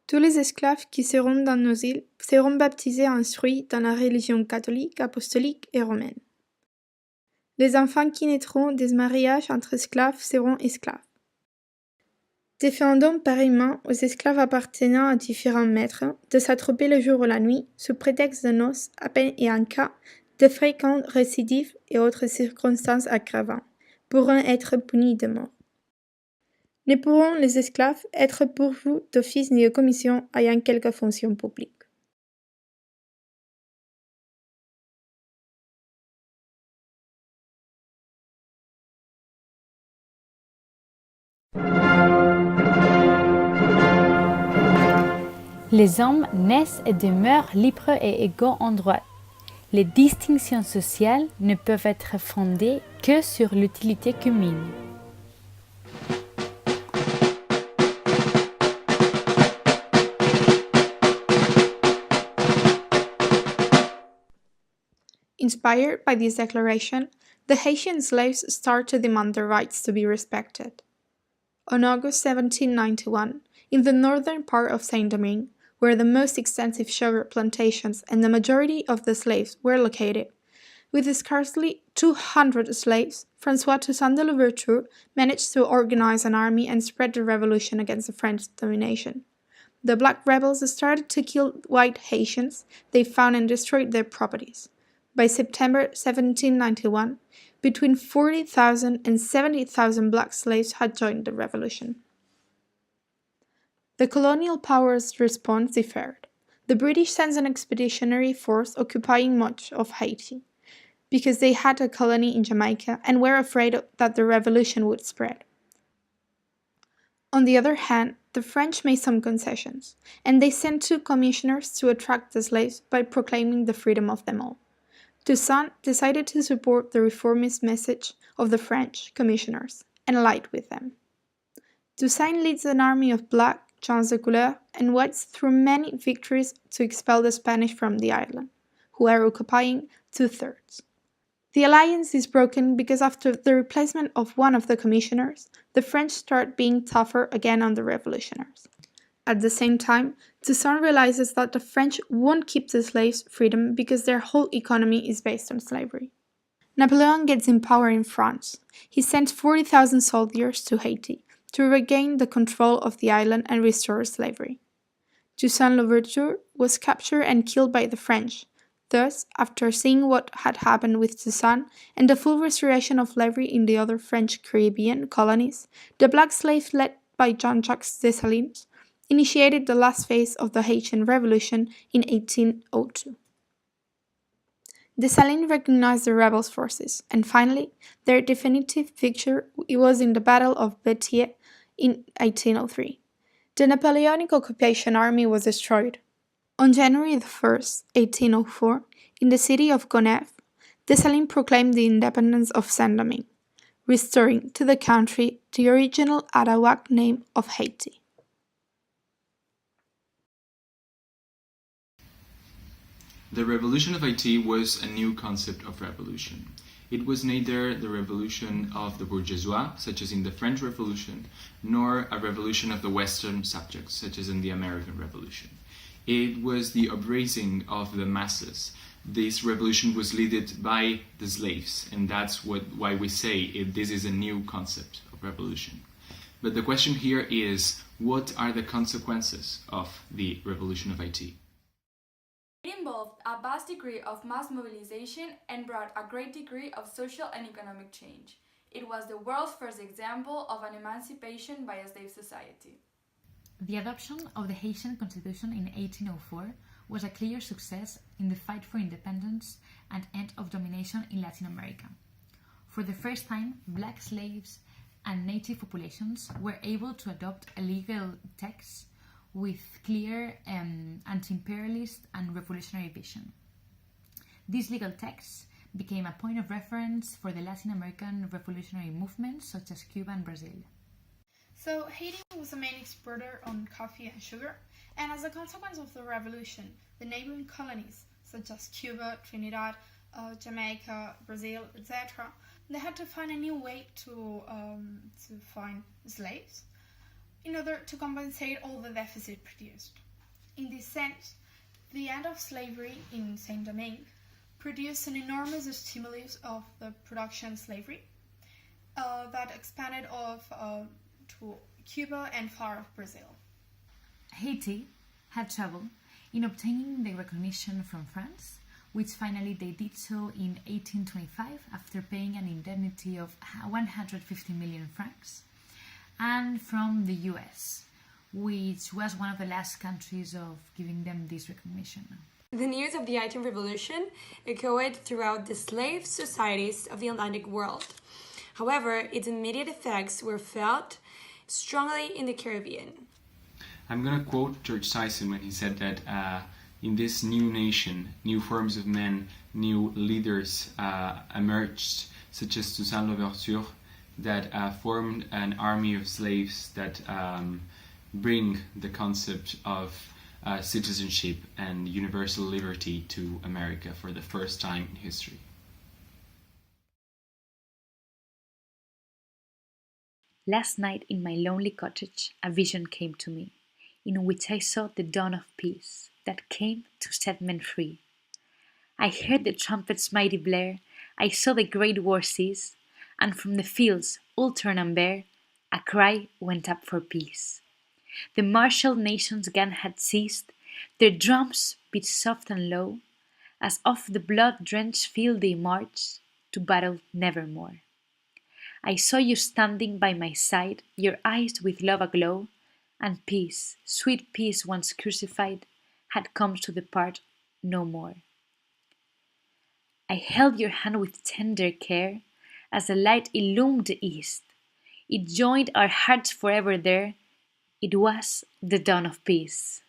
Tous les esclaves qui seront dans nos îles seront baptisés et instruits dans la religion catholique, apostolique et romaine. Les enfants qui naîtront des mariages entre esclaves seront esclaves. Défendons pareillement aux esclaves appartenant à différents maîtres de s'attroper le jour ou la nuit, sous prétexte de noces, à peine et en cas de fréquentes récidives et autres circonstances aggravantes, pourront être punis de mort. Ne pourront les esclaves être pourvus d'office ni de commission ayant quelque fonction publique. Les hommes naissent et demeurent libres et égaux en droit. Les distinctions sociales ne peuvent être fondées que sur l'utilité commune. Inspired by this declaration, the Haitian slaves start to demand their rights to be respected. On August 1791, in the northern part of Saint-Domingue, where the most extensive sugar plantations and the majority of the slaves were located, with scarcely 200 slaves, François Toussaint de Louverture managed to organize an army and spread the revolution against the French domination. The black rebels started to kill white Haitians they found and destroyed their properties. By September 1791, between 40,000 and 70,000 black slaves had joined the revolution. The colonial powers' response differed. The British sent an expeditionary force occupying much of Haiti, because they had a colony in Jamaica and were afraid that the revolution would spread. On the other hand, the French made some concessions, and they sent 2 commissioners to attract the slaves by proclaiming the freedom of them all. Toussaint decided to support the reformist message of the French commissioners and allied with them. Toussaint leads an army of black, gens de couleur, and whites through many victories to expel the Spanish from the island, who are occupying 2/3. The alliance is broken because after the replacement of one of the commissioners, the French start being tougher again on the revolutionaries. At the same time, Toussaint realizes that the French won't keep the slaves' freedom because their whole economy is based on slavery. Napoleon gets in power in France. He sends 40,000 soldiers to Haiti to regain the control of the island and restore slavery. Toussaint Louverture was captured and killed by the French. Thus, after seeing what had happened with Toussaint and the full restoration of slavery in the other French Caribbean colonies, the black slaves led by Jean-Jacques Dessalines initiated the last phase of the Haitian Revolution in 1802. Dessalines recognized the rebels' forces, and finally, their definitive victory was in the Battle of Béthier in 1803. The Napoleonic occupation army was destroyed. On January 1st, 1804, in the city of Gonesse, Dessalines proclaimed the independence of Saint-Domingue, restoring to the country the original Arawak name of Haiti. The Revolution of Haiti was a new concept of revolution. It was neither the revolution of the bourgeoisie, such as in the French Revolution, nor a revolution of the Western subjects, such as in the American Revolution. It was the uprising of the masses. This revolution was led by the slaves, and that's why we say this is a new concept of revolution. But the question here is, what are the consequences of the Revolution of Haiti? It involved a vast degree of mass mobilization and brought a great degree of social and economic change. It was the world's first example of an emancipation by a slave society. The adoption of the Haitian Constitution in 1804 was a clear success in the fight for independence and end of domination in Latin America. For the first time, black slaves and native populations were able to adopt a legal text with clear anti-imperialist and revolutionary vision. This legal text became a point of reference for the Latin American revolutionary movements such as Cuba and Brazil. So Haiti was the main exporter on coffee and sugar, and as a consequence of the revolution, the neighboring colonies such as Cuba, Trinidad, Jamaica, Brazil, etc., they had to find a new way to find slaves. in order to compensate all the deficit produced. In this sense, the end of slavery in Saint-Domingue produced an enormous stimulus of the production slavery that expanded to Cuba and far of Brazil. Haiti had trouble in obtaining the recognition from France, which finally they did so in 1825 after paying an indemnity of 150 million francs, and from the US, which was one of the last countries of giving them this recognition. The news of the Haitian Revolution echoed throughout the slave societies of the Atlantic world. However, its immediate effects were felt strongly in the Caribbean. I'm going to quote George Tyson when he said that in this new nation, new forms of men, new leaders emerged, such as Toussaint Louverture, that formed an army of slaves that bring the concept of citizenship and universal liberty to America for the first time in history. Last night in my lonely cottage, a vision came to me, in which I saw the dawn of peace that came to set men free. I heard the trumpet's mighty blare, I saw the great war cease, and from the fields, all torn and bare, a cry went up for peace. The martial nations' gun had ceased, their drums beat soft and low, as off the blood-drenched field they marched, to battle nevermore. I saw you standing by my side, your eyes with love aglow, and peace, sweet peace once crucified, had come to depart no more. I held your hand with tender care, as the light illumined the east. It joined our hearts forever there. It was the dawn of peace.